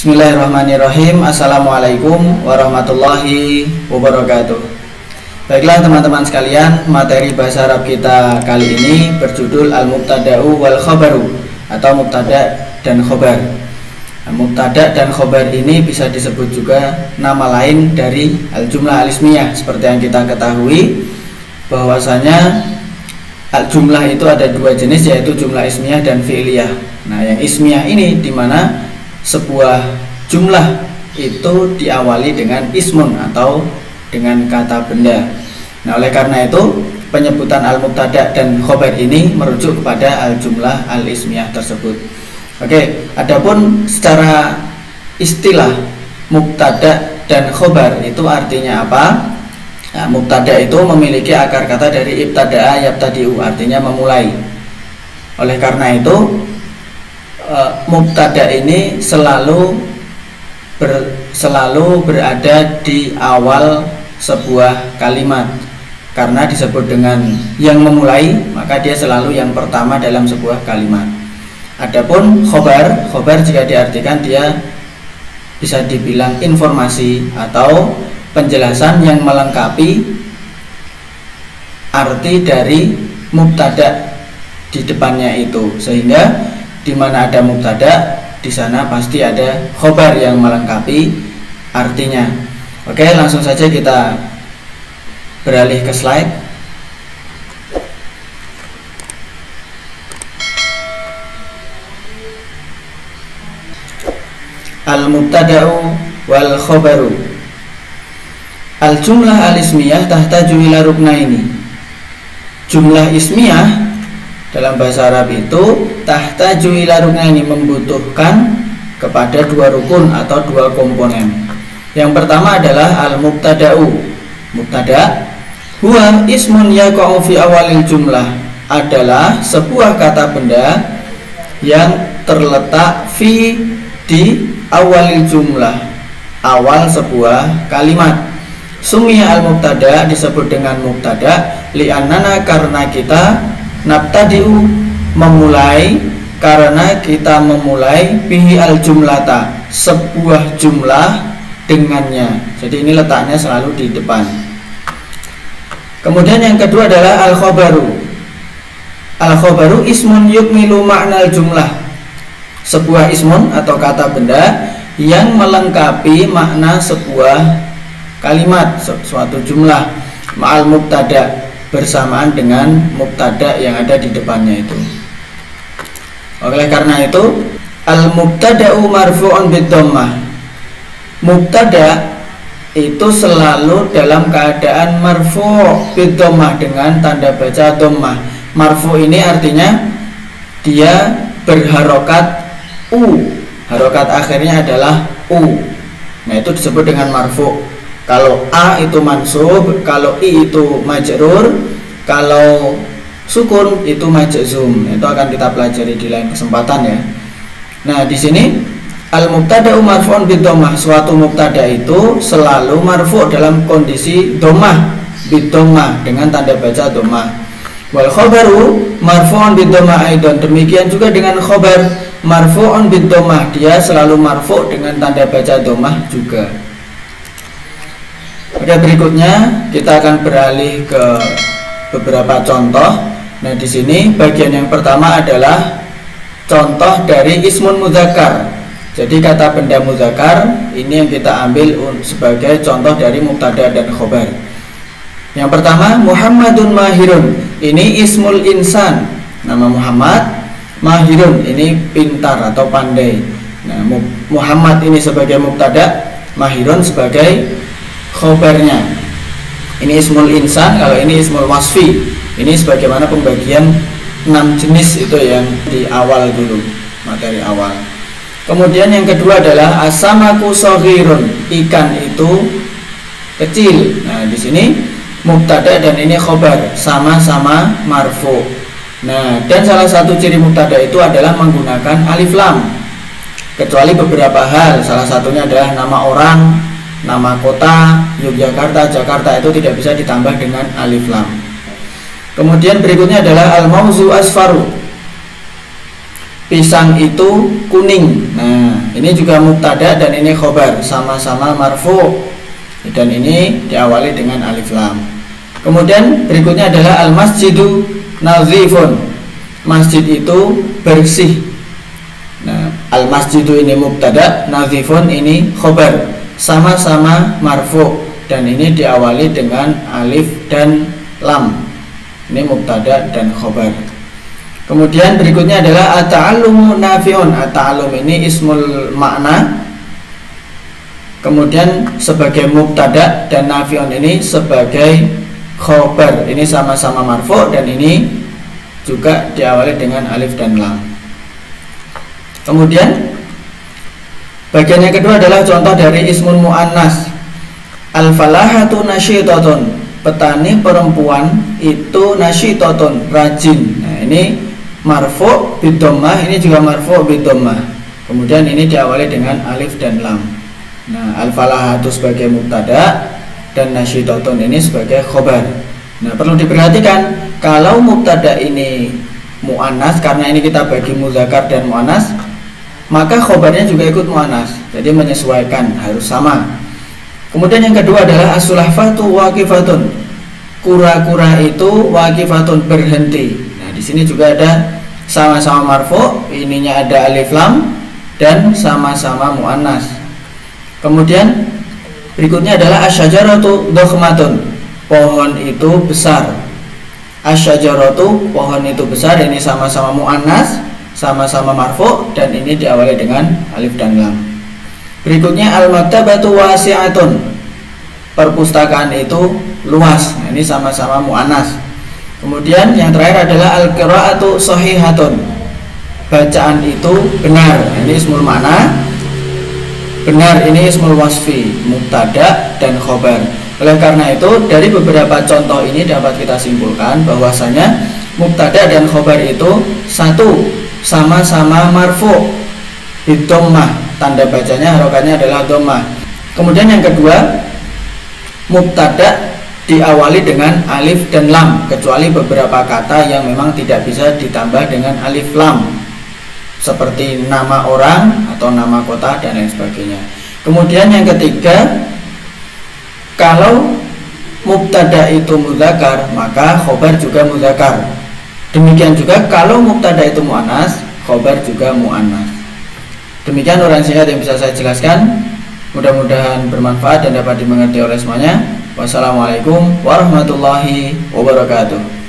Bismillahirrahmanirrahim. Assalamualaikum warahmatullahi wabarakatuh. Baiklah teman-teman sekalian, materi bahasa Arab kita kali ini berjudul Al-Mubtada'u wal Khabaru atau Mubtada' dan Khobar. Mubtada' dan Khobar ini bisa disebut juga nama lain dari Al-Jumlah Al-Ismiyah. Seperti yang kita ketahui bahwasanya jumlah itu ada dua jenis, yaitu jumlah ismiyah dan fi'liyah. Nah, yang ismiyah ini dimana sebuah jumlah itu diawali dengan ismun atau dengan kata benda. Nah, oleh karena itu penyebutan al-mubtada' dan khobar ini merujuk kepada al-jumlah al-ismiyah tersebut. Oke, adapun secara istilah mubtada' dan khobar itu artinya apa? Nah, mubtada' itu memiliki akar kata dari ibtada'a yabtadi'u, artinya memulai. Oleh karena itu mubtada ini selalu berada di awal sebuah kalimat. Karena disebut dengan yang memulai, maka dia selalu yang pertama dalam sebuah kalimat. Adapun khobar jika diartikan dia bisa dibilang informasi atau penjelasan yang melengkapi arti dari mubtada di depannya itu, sehingga di mana ada mubtada, di sana pasti ada khobar yang melengkapi artinya. Oke, langsung saja kita beralih ke slide. Al-mubtada'u wal khobaru. Al-jumlah al-ismiyah tahtaju ila ruknaini. Jumlah ismiyah dalam bahasa Arab itu tahtaju ila ruknaini, membutuhkan kepada dua rukun atau dua komponen. Yang pertama adalah al-mubtada'u. Mubtada' huwa ismun yaqa'u fi awalil jumlah, adalah sebuah kata benda yang terletak di awalil jumlah, awal sebuah kalimat. Sumia al-mubtada' disebut dengan mubtada' li'annana, karena kita nabtadi'u memulai, karena kita memulai bihi al-jumlata, sebuah jumlah dengannya. Jadi ini letaknya selalu di depan. Kemudian yang kedua adalah al-khobaru. Al-khobaru ismun yukmilu ma'nal jumlah, sebuah ismun atau kata benda yang melengkapi makna sebuah kalimat, suatu jumlah, ma'al mubtada', bersamaan dengan mubtada yang ada di depannya itu. Oleh karena itu al-mubtada'u marfu'un bid-dhammah. Mubtada itu selalu dalam keadaan marfu' bid-dhammah, dengan tanda baca dhammah. Marfu' ini artinya dia berharokat u, harokat akhirnya adalah u. Nah, itu disebut dengan marfu'. Kalau a itu mansub, kalau i itu majrur, kalau sukun itu majzum. Itu akan kita pelajari di lain kesempatan ya. Nah, di sini al-mubtada'u marfu'un bid-dhammah, suatu mubtada itu selalu marfu' dalam kondisi dhammah, bid-dhammah, dengan tanda baca dhammah. Wal khabaru marfu'un bid-dhammah aidan, demikian juga dengan khobar marfu'un bid-dhammah, dia selalu marfu' dengan tanda baca dhammah juga. Oke, berikutnya kita akan beralih ke beberapa contoh. Nah, di sini bagian yang pertama adalah contoh dari ismun mudzakkar. Jadi kata benda mudzakkar ini yang kita ambil sebagai contoh dari mubtada dan khobar. Yang pertama, Muhammadun mahirun. Ini ismul insan, nama Muhammad. Mahirun ini pintar atau pandai. Nah, Muhammad ini sebagai mubtada, mahirun sebagai khobarnya. Ini ismul insan, kalau ini ismul wasfi. Ini sebagaimana pembagian 6 jenis itu yang di awal dulu, materi awal. Kemudian yang kedua adalah asamaku shaghirun, ikan itu kecil. Nah, di sini mubtada dan ini khobar, sama-sama marfu. Nah, dan salah satu ciri mubtada itu adalah menggunakan alif lam, kecuali beberapa hal. Salah satunya adalah nama orang, nama kota, Yogyakarta, Jakarta, itu tidak bisa ditambah dengan alif lam. Kemudian berikutnya adalah al-mauzu asfaru. pisang itu kuning. Nah, ini juga mubtada dan ini khobar, sama-sama marfu dan ini diawali dengan alif lam. Kemudian berikutnya adalah al masjidu nazifun. Masjid itu bersih. Nah, al masjidu ini mubtada, nazifun ini khobar, sama-sama marfu dan ini diawali dengan alif dan lam. Ini mubtada dan khobar. Kemudian berikutnya adalah at-ta'allumu nafi'un. At-ta'allum ini ismul makna, kemudian sebagai mubtada dan nafi'un ini sebagai khobar. Ini sama-sama marfu dan ini juga diawali dengan alif dan lam. Kemudian bagian yang kedua adalah contoh dari ismun mu'annas. Al-falahatu nasyitatun. Petani perempuan itu nasyitatun, rajin. Nah, ini marfu bidomah, ini juga marfu bidomah. Kemudian ini diawali dengan alif dan lam. Nah, al-falahatu sebagai mubtada dan nasyitatun ini sebagai khobar. Nah, perlu diperhatikan kalau mubtada ini mu'annas, karena ini kita bagi muzakkar dan mu'annas, maka khobarnya juga ikut mu'annas. Jadi menyesuaikan, harus sama. Kemudian yang kedua adalah as-sulafatu waqifatun. Kura-kura itu waqifatun, berhenti. Nah, di sini juga ada sama-sama marfu, ininya ada alif lam dan sama-sama muannas. Kemudian berikutnya adalah asyajaratu dokhmatun. Pohon itu besar. Asyajaratu, pohon itu besar, ini sama-sama muannas, sama-sama marfu dan ini diawali dengan alif dan lam. Berikutnya al-maktabatu wasi'atun. Perpustakaan itu luas. Nah, ini sama-sama muannas. Kemudian yang terakhir adalah al-qira'atu shahihatun. Bacaan itu benar. Nah, ini ismul makna. Benar ini ismul wasfi, mubtada dan khobar. Oleh karena itu dari beberapa contoh ini dapat kita simpulkan bahwasanya mubtada dan khobar itu satu, sama-sama marfu bidommah, tanda bacanya harokatnya adalah dhammah. Kemudian yang kedua, mubtada diawali dengan alif dan lam, kecuali beberapa kata yang memang tidak bisa ditambah dengan alif lam, seperti nama orang atau nama kota dan lain sebagainya. Kemudian yang ketiga, kalau mubtada itu mudzakkar maka khobar juga mudzakkar. Demikian juga kalau mubtada itu muannas, khobar juga muannas. Demikian uraian singkat yang bisa saya jelaskan. Mudah-mudahan bermanfaat dan dapat dimengerti oleh semuanya. Wassalamualaikum warahmatullahi wabarakatuh.